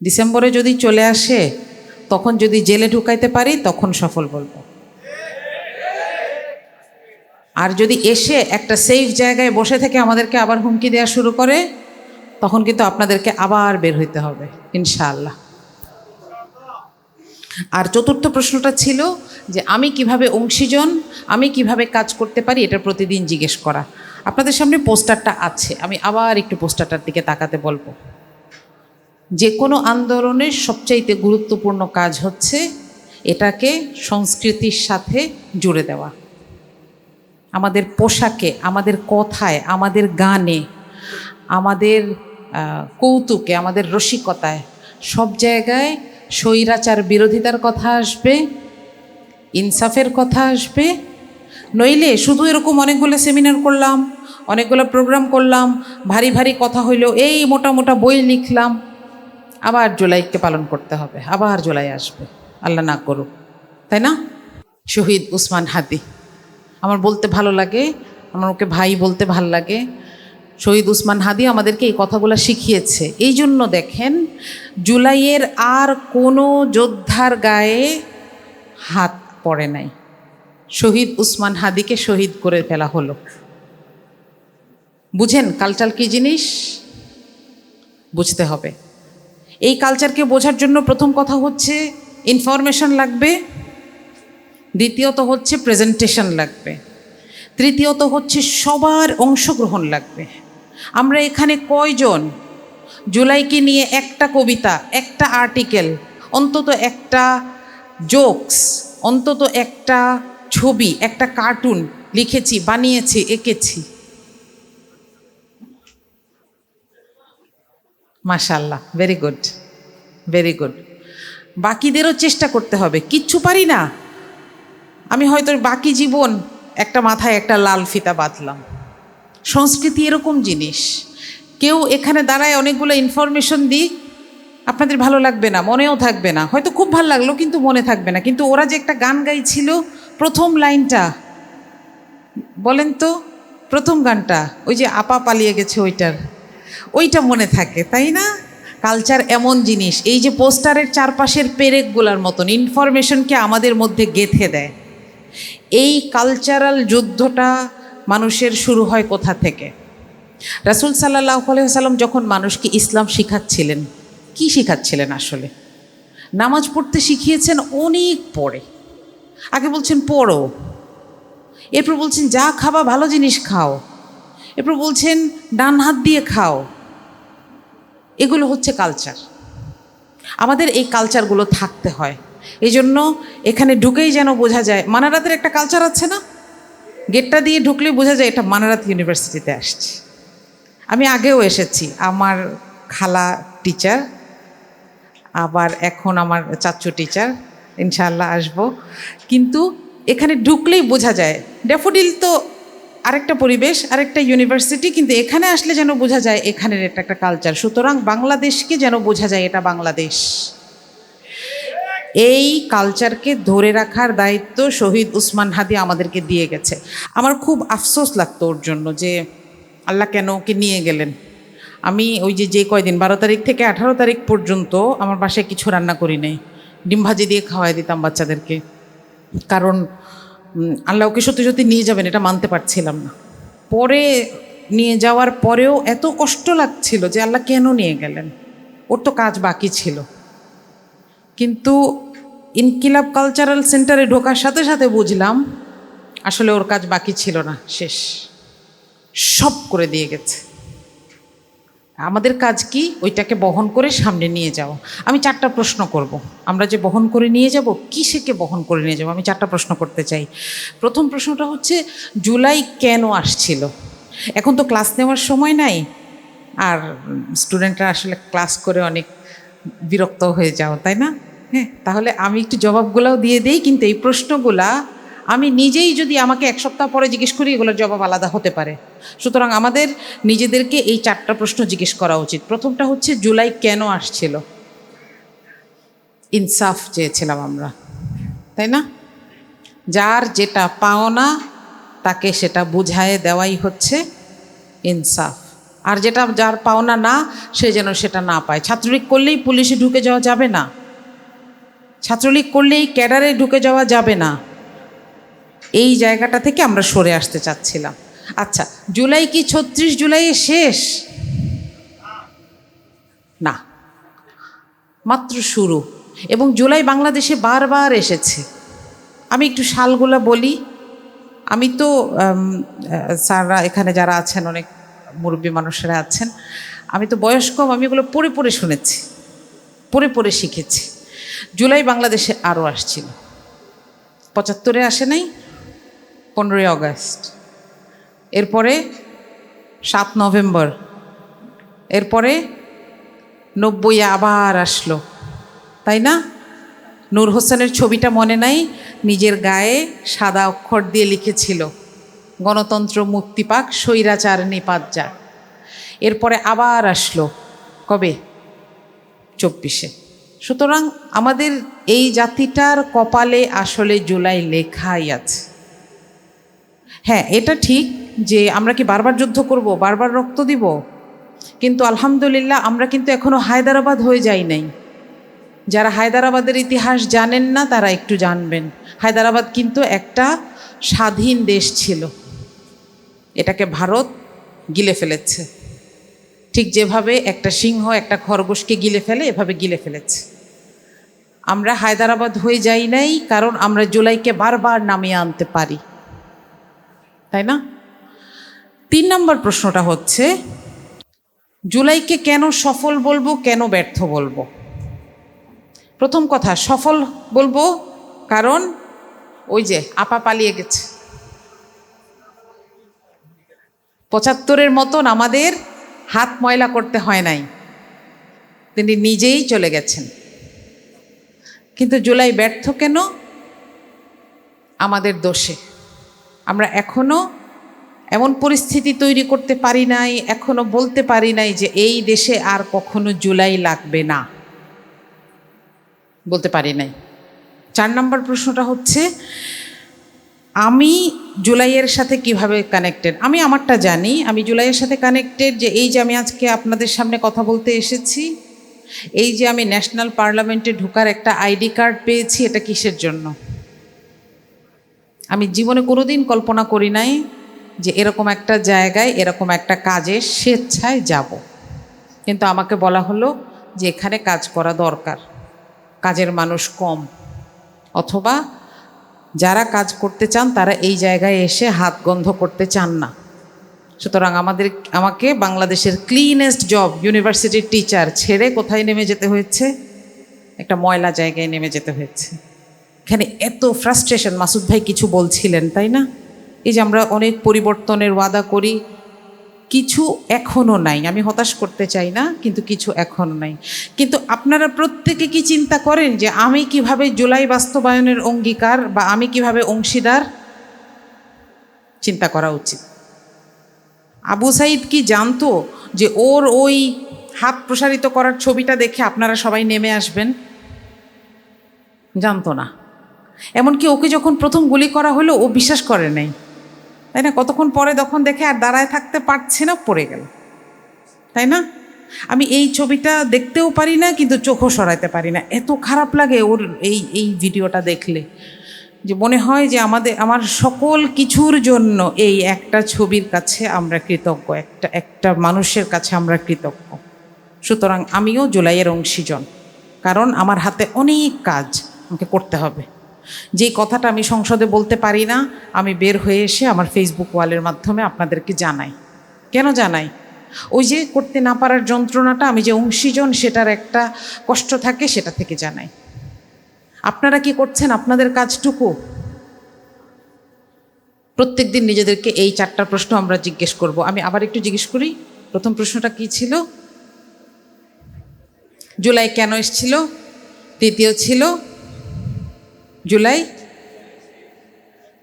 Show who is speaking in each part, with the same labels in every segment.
Speaker 1: ডিসেম্বরে যদি চলে আসে তখন যদি জেলে ঢুকাইতে পারি তখন সফল বলবো। আর যদি এসে একটা সেফ জায়গায় বসে থেকে আমাদেরকে আবার হুমকি দেওয়া শুরু করে তখন কিন্তু আপনাদেরকে আবার বের হইতে হবে ইনশাআল্লাহ। আর চতুর্থ প্রশ্নটা ছিল যে আমি কিভাবে অংশীজন, আমি কিভাবে কাজ করতে পারি, এটা প্রতিদিন জিজ্ঞেস করা। আপনাদের সামনে পোস্টারটা আছে, আমি আবার একটু পোস্টারটার দিকে তাকাতে বলবো। যে কোনো আন্দোলনের সবচাইতে গুরুত্বপূর্ণ কাজ হচ্ছে এটাকে সংস্কৃতির সাথে জুড়ে দেওয়া। আমাদের পোশাকে, আমাদের কথায়, আমাদের গানে, আমাদের কৌতুকে, আমাদের রসিকতায় সব জায়গায় স্বৈরাচার বিরোধিতার কথা আসবে, ইনসাফের কথা আসবে। নইলে শুধু এরকম অনেকগুলো সেমিনার করলাম, অনেকগুলো প্রোগ্রাম করলাম, ভারী ভারী কথা হইল, এই মোটা মোটা বই লিখলাম, আবার জুলাইকে পালন করতে হবে, আবার জুলাই আসবে, আল্লাহ না করুক, তাই না? শহীদ উসমান হাদি আমার বলতে ভালো লাগে, আমার ওকে ভাই বলতে ভালো লাগে। শহীদ উসমান হাদি আমাদেরকে এই কথাগুলো শিখিয়েছে। এই জন্য দেখেন জুলাইয়ের আর কোনো যোদ্ধার গায়ে হাত পড়ে নাই, শহীদ উসমান হাদিকে শহীদ করে ফেলা হলো। বুঝেন কালচার কী জিনিস? বুঝতে হবে। এই কালচারকে বোঝার জন্য প্রথম কথা হচ্ছে ইনফরমেশন লাগবে, দ্বিতীয়ত হচ্ছে প্রেজেন্টেশন লাগবে, তৃতীয়ত হচ্ছে সবার অংশগ্রহণ লাগবে। আমরা এখানে কয়জন জুলাইকে নিয়ে একটা কবিতা, একটা আর্টিকেল, অন্তত একটা জোকস, অন্তত একটা ছবি, একটা কার্টুন লিখেছি, বানিয়েছি, এঁকেছি? মাশাআল্লাহ, ভেরি গুড, ভেরি গুড। বাকিদেরও চেষ্টা করতে হবে, কিচ্ছু পারি না আমি, হয়তো বাকি জীবন একটা মাথায় একটা লাল ফিতা বাঁধলাম। সংস্কৃতি এরকম জিনিস, কেউ এখানে দাঁড়ায় অনেকগুলো ইনফরমেশন দিই, আপনাদের ভালো লাগবে না, মনেও থাকবে না, হয়তো খুব ভালো লাগলো কিন্তু মনে থাকবে না। কিন্তু ওরা যে একটা গান গাইছিল, প্রথম লাইনটা বলেন তো, প্রথম গানটা ওই যে আপা পালিয়ে গেছে, ওইটা মনে থাকে, তাই না? কালচার এমন জিনিস, এই যে পোস্টারের চারপাশের পেরেকগুলার মতন ইনফরমেশনকে আমাদের মধ্যে গেঁথে দেয়। এই কালচারাল যুদ্ধটা মানুষের শুরু হয় কোথা থেকে? রাসূল সাল্লাল্লাহু আলাইহি ওয়াসাল্লাম যখন মানুষকে ইসলাম শিখাচ্ছিলেন, কি শিখাচ্ছিলেন আসলে? নামাজ পড়তে শিখিয়েছেন অনেক পরে। আগে বলছেন পড়ো, এরপর বলছেন যা খাবা ভালো জিনিস খাও, এরপর বলছেন ডান হাত দিয়ে খাও। এগুলো হচ্ছে কালচার। আমাদের এই কালচারগুলো থাকতে হয়। এই জন্য এখানে ঢুকেই যেন বোঝা যায়, মানারাতের একটা কালচার আছে না, গেটটা দিয়ে ঢুকলেই বোঝা যায় এটা মানারাত ইউনিভার্সিটিতে আসছে। আমি আগেও এসেছি, আমার খালা টিচার, আবার এখন আমার চাচু টিচার, ইনশাআল্লাহ আসবো। কিন্তু এখানে ঢুকলেই বোঝা যায়, ড্যাফোডিল তো আরেকটা পরিবেশ, আরেকটা ইউনিভার্সিটি, কিন্তু এখানে আসলে যেন বোঝা যায় এখানের এটা একটা কালচার। সুতরাং বাংলাদেশকে যেন বোঝা যায় এটা বাংলাদেশ। এই কালচারকে ধরে রাখার দায়িত্ব শহীদ উসমান হাদি আমাদেরকে দিয়ে গেছে। আমার খুব আফসোস লাগতো ওর জন্য যে আল্লাহ কেন ওকে নিয়ে গেলেন। আমি ওই যে কয়দিন 12 তারিখ থেকে 18 তারিখ পর্যন্ত আমার বাসায় কিছু রান্না করি নাই, ডিম ভাজি দিয়ে খাওয়াই দিতাম বাচ্চাদেরকে। কারণ আল্লাহ ওকে সত্যি সত্যি নিয়ে যাবেন এটা মানতে পারছিলাম না। পরে নিয়ে যাওয়ার পরেও এত কষ্ট লাগছিল যে আল্লাহ কেন নিয়ে গেলেন, ওর তো কাজ বাকি ছিল। কিন্তু ইনকিলাব কালচারাল সেন্টারে ঢোকার সাথে সাথে বুঝলাম আসলে ওর কাজ বাকি ছিল না, শেষ, সব করে দিয়ে গেছে। আমাদের কাজ কি? ওইটাকে বহন করে সামনে নিয়ে যাও। আমি 4টা প্রশ্ন করব। আমরা যে বহন করে নিয়ে যাব, কিসেকে বহন করে নিয়ে যাব, আমি 4টা প্রশ্ন করতে চাই। প্রথম প্রশ্নটা হচ্ছে জুলাই কেন আসছিল? এখন তো ক্লাস নেওয়ার সময় নাই, আর স্টুডেন্টরা আসলে ক্লাস করে অনেক বিরক্ত হয়ে যাও, তাই না? হ্যাঁ, তাহলে আমি একটু জবাবগুলোও দিয়ে দিই। কিন্তু এই প্রশ্নগুলা আমি নিজেই যদি আমাকে 1 সপ্তাহ পরে জিজ্ঞেস করি, এগুলোর জবাব আলাদা হতে পারে। সুতরাং আমাদের নিজেদেরকে এই 4টা প্রশ্ন জিজ্ঞেস করা উচিত। প্রথমটা হচ্ছে জুলাই কেন আসছিল? ইনসাফ চেয়েছিলাম আমরা, তাই না? যার যেটা পাওনা তাকে সেটা বুঝায়ে দেওয়াই হচ্ছে ইনসাফ। আর যেটা যার পাওনা না, সে যেন সেটা না পায়। ছাত্রলীগ করলেই পুলিশে ঢুকে যাওয়া যাবে না, ছাত্রলীগ করলেই ক্যাডারে ঢুকে যাওয়া যাবে না। এই জায়গাটা থেকে আমরা সরে আসতে চাচ্ছিলাম। আচ্ছা, জুলাই কি ৩৬ জুলাইয়ে শেষ? না, মাত্র শুরু। এবং জুলাই বাংলাদেশে বারবার এসেছে। আমি একটু সালগুলা বলি। আমি তো স্যাররা এখানে যারা আছেন, অনেক মুরব্বী মানুষেরা আছেন, আমি তো বয়স কম, আমি এগুলো পড়ে পড়ে শুনেছি, পড়ে পড়ে শিখেছি। জুলাই বাংলাদেশে আরও আসছিল। ৭৫-এ আসে নাই, 15ই অগাস্ট, এরপরে 7 নভেম্বর, এরপরে 90-এ আবার আসলো, তাই না? নূর হোসেনের ছবিটা মনে নাই? নিজের গায়ে সাদা অক্ষর দিয়ে লিখেছিল, গণতন্ত্র মুক্তি পাক, স্বৈরাচার নিপাত যাক। এরপরে আবার আসলো কবে? 24-এ। সুতরাং আমাদের এই জাতিটার কপালে আসলে জুলাই লেখাই আছে। হ্যাঁ, এটা ঠিক যে আমরা কি বারবার যুদ্ধ করব, বারবার রক্ত দিব, কিন্তু আলহামদুলিল্লাহ আমরা কিন্তু এখনো হায়দ্রাবাদ হয়ে যাই নাই। যারা হায়দ্রাবাদের ইতিহাস জানেন না তারা একটু জানবেন। হায়দ্রাবাদ কিন্তু একটা স্বাধীন দেশ ছিল, এটাকে ভারত গিলে ফেলেছে। ঠিক যেভাবে একটা সিংহ একটা খরগোশকে গিলে ফেলে, এভাবে গিলে ফেলেছে। আমরা হায়দ্রাবাদ হয়ে যাই নাই, কারণ আমরা জুলাইকে বারবার নামিয়ে আনতে পারি, তাই না? 3 নম্বর প্রশ্নটা হচ্ছে, জুলাইকে কেন সফল বলবো, কেন ব্যর্থ বলবো? প্রথম কথা, সফল বলবো কারণ ওই যে আপা পালিয়ে গেছে। ৭৫-এর মতন আমাদের হাত ময়লা করতে হয় নাই, তিনি নিজেই চলে গেছেন। কিন্তু জুলাই ব্যর্থ কেন? আমাদের দোষে। আমরা এখনো এমন পরিস্থিতি তৈরি করতে পারি নাই, এখনো বলতে পারি নাই যে এই দেশে আর কখনো জুলাই লাগবে না, বলতে পারি নাই। 4 নম্বর প্রশ্নটা হচ্ছে, আমি জুলাইয়ের সাথে কিভাবে কানেক্টেড? আমি আমারটা জানি, আমি জুলাইয়ের সাথে কানেক্টেড যে এই যে আমি আজকে আপনাদের সামনে কথা বলতে এসেছি, এই যে আমি ন্যাশনাল পার্লামেন্টে ঢোকার একটা আইডি কার্ড পেয়েছি, এটা কিসের জন্য? আমি জীবনে কোনোদিন কল্পনা করি নাই যে এরকম একটা জায়গায়, এরকম একটা কাজে স্বেচ্ছায় যাব, কিন্তু আমাকে বলা হলো যে এখানে কাজ করা দরকার, কাজের মানুষ কম, অথবা যারা কাজ করতে চান তারা এই জায়গায় এসে হাত গন্ধ করতে চান না। সুতরাং আমাকে বাংলাদেশের ক্লিনেস্ট জব, ইউনিভার্সিটির টিচার ছেড়ে কোথায় নেমে যেতে হয়েছে? একটা ময়লা জায়গায় নেমে যেতে হয়েছে। এখানে এত ফ্রাস্ট্রেশন, মাসুদ ভাই কিছু বলছিলেন, তাই না? এই যে আমরা অনেক পরিবর্তনের ওয়াদা করি, কিছু এখনও নাই। আমি হতাশ করতে চাই না, কিন্তু কিছু এখনও নাই। কিন্তু আপনারা প্রত্যেকে কি চিন্তা করেন যে আমি কিভাবে জুলাই বাস্তবায়নের অঙ্গীকার বা আমি কিভাবে অংশীদার? চিন্তা করা উচিত। আবু সাইদ কি জানতো যে ওর ওই হাত প্রসারিত করার ছবিটা দেখে আপনারা সবাই নেমে আসবেন? জানতো না। এমনকি ওকে যখন প্রথম গুলি করা হলো ও বিশ্বাস করে নাই, তাই না? কতক্ষণ পরে তখন দেখে আর দাঁড়ায় থাকতে পারছে না, পড়ে গেল, তাই না? আমি এই ছবিটা দেখতেও পারি না, কিন্তু চোখও সরাইতে পারি না। এত খারাপ লাগে ওর এই ভিডিওটা দেখলে, যে মনে হয় যে আমার সকল কিছুর জন্য এই একটা ছবির কাছে আমরা কৃতজ্ঞ, একটা মানুষের কাছে আমরা কৃতজ্ঞ। সুতরাং আমিও জুলাইয়ের অংশীজন, কারণ আমার হাতে অনেক কাজ আমাকে করতে হবে। যেই কথাটা আমি সংসদে বলতে পারি না, আমি বের হয়ে এসে আমার ফেসবুক ওয়ালের মাধ্যমে আপনাদেরকে জানাই। কেন জানাই? ওই যে করতে না পারার যন্ত্রণাটা, আমি যে অংশীজন সেটার একটা কষ্ট থাকে, সেটা থেকে জানাই। আপনারা কি করছেন আপনাদের কাজটুকু? প্রত্যেক দিন নিজেদেরকে এই 4টা প্রশ্ন আমরা জিজ্ঞেস করব। আমি আবার একটু জিজ্ঞেস করি, প্রথম প্রশ্নটা কি ছিল? জুলাই কেন এসেছিল? তৃতীয় ছিল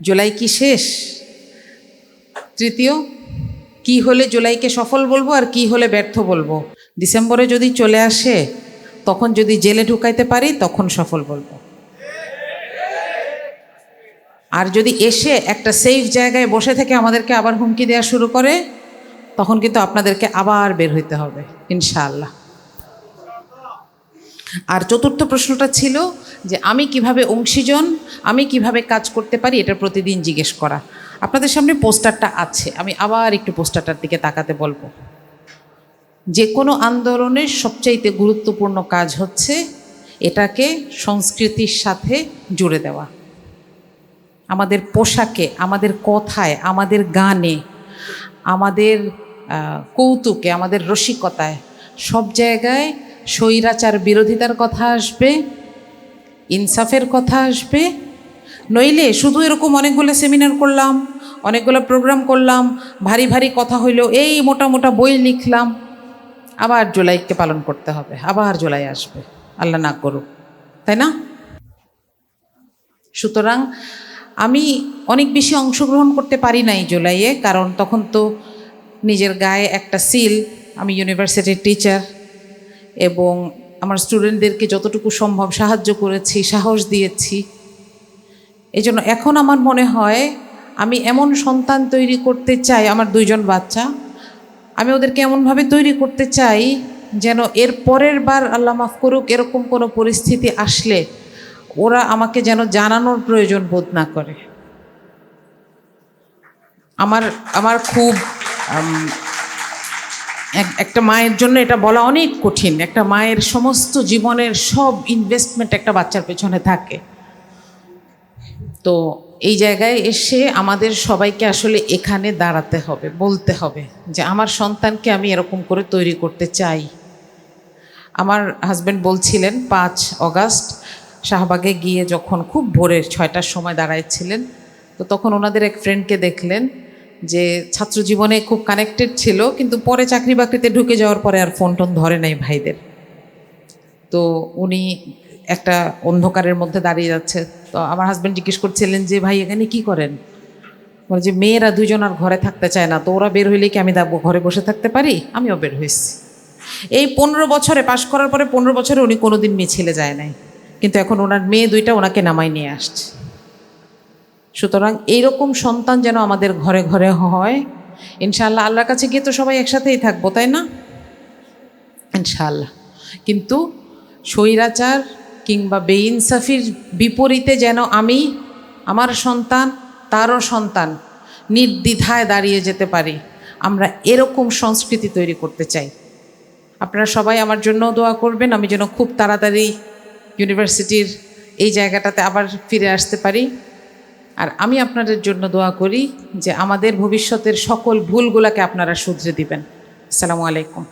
Speaker 1: জুলাই কি শেষ? তৃতীয়, কি হলে জুলাইকে সফল বলবো আর কি হলে ব্যর্থ বলবো? ডিসেম্বরে যদি চলে আসে, তখন যদি জেলে ঢুকাইতে পারি, তখন সফল বলবো। আর যদি এসে একটা সেফ জায়গায় বসে থেকে আমাদেরকে আবার হুমকি দেওয়া শুরু করে, তখন কিন্তু আপনাদেরকে আবার বের হইতে হবে ইনশাআল্লাহ। আর চতুর্থ প্রশ্নটা ছিল যে আমি কিভাবে অংশীজন, আমি কিভাবে কাজ করতে পারি, এটা প্রতিদিন জিজ্ঞেস করা। আপনাদের সামনে পোস্টারটা আছে, আমি আবার একটু পোস্টারটার দিকে তাকাতে বলবো। যে কোনো আন্দোলনের সবচাইতে গুরুত্বপূর্ণ কাজ হচ্ছে এটাকে সংস্কৃতির সাথে জুড়ে দেওয়া। আমাদের পোশাকে, আমাদের কথায়, আমাদের গানে, আমাদের কৌতুকে, আমাদের রসিকতায়, সব জায়গায় স্বৈরাচার বিরোধিতার কথা আসবে, ইনসাফের কথা আসবে। নইলে শুধু এরকম অনেকগুলো সেমিনার করলাম, অনেকগুলো প্রোগ্রাম করলাম, ভারী ভারী কথা হইলো, এই মোটা মোটা বই লিখলাম, আবার জুলাইকে পালন করতে হবে, আবার জুলাই আসবে, আল্লাহ না করুক, তাই না? সুতরাং আমি অনেক বেশি অংশগ্রহণ করতে পারি নাই জুলাইয়ে, কারণ তখন তো নিজের গায়ে একটা সিল, আমি ইউনিভার্সিটির টিচার এবং আমার স্টুডেন্টদেরকে যতটুকু সম্ভব সাহায্য করেছি, সাহস দিয়েছি। এই জন্য এখন আমার মনে হয় আমি এমন সন্তান তৈরি করতে চাই, আমার 2 জন বাচ্চা, আমি ওদেরকে এমনভাবে তৈরি করতে চাই যেন এর পরের বার আল্লাহ মাফ করুক এরকম কোনো পরিস্থিতি আসলে ওরা আমাকে যেন জানানোর প্রয়োজন বোধ না করে। আমার খুব একটা মায়ের জন্য এটা বলা অনেক কঠিন। একটা মায়ের সমস্ত জীবনের সব ইনভেস্টমেন্ট একটা বাচ্চার পেছনে থাকে। তো এই জায়গায় এসে আমাদের সবাইকে আসলে এখানে দাঁড়াতে হবে, বলতে হবে যে আমার সন্তানকে আমি এরকম করে তৈরি করতে চাই। আমার হাজব্যান্ড বলছিলেন 5 অগাস্ট শাহবাগে গিয়ে যখন খুব ভোরে 6টার সময় দাঁড়াইছিলেন, তো তখন ওনাদের এক ফ্রেন্ডকে দেখলেন যে ছাত্র জীবনে খুব কানেক্টেড ছিল, কিন্তু পরে চাকরি বাকরিতে ঢুকে যাওয়ার পরে আর ফোন টোন ধরে নাই ভাইদের। তো উনি একটা অন্ধকারের মধ্যে দাঁড়িয়ে যাচ্ছে। তো আমার হাজব্যান্ড জিজ্ঞেস করছিলেন যে ভাই এখানে কি করেন? বলে যে মেয়েরা 2 জন আর ঘরে থাকতে চায় না, তো ওরা বের হইলে কি আমি ঘরে বসে থাকতে পারি? আমিও বের হয়েছি। এই 15 বছরে, পাশ করার পরে 15 বছরে উনি কোনোদিন মিছিলে যায় নাই, কিন্তু এখন ওনার মেয়ে 2টা ওনাকে নামাই নিয়ে আসছে। সুতরাং এইরকম সন্তান যেন আমাদের ঘরে ঘরে হয় ইনশাআল্লাহ। আল্লাহর কাছে গিয়ে তো সবাই একসাথেই থাকবো, তাই না? ইনশাআল্লাহ। কিন্তু স্বৈরাচার কিংবা বেইনসাফির বিপরীতে যেন আমি, আমার সন্তান, তারও সন্তান নির্দ্বিধায় দাঁড়িয়ে যেতে পারি, আমরা এরকম সংস্কৃতি তৈরি করতে চাই। আপনারা সবাই আমার জন্য দোয়া করবেন, আমি যেন খুব তাড়াতাড়ি ইউনিভার্সিটির এই জায়গাটাতে আবার ফিরে আসতে পারি। আর আমি আপনাদের জন্য দোয়া করি যে আমাদের ভবিষ্যতের সকল ভুলগুলোকে আপনারা শুধরে দিবেন। আসসালামু আলাইকুম।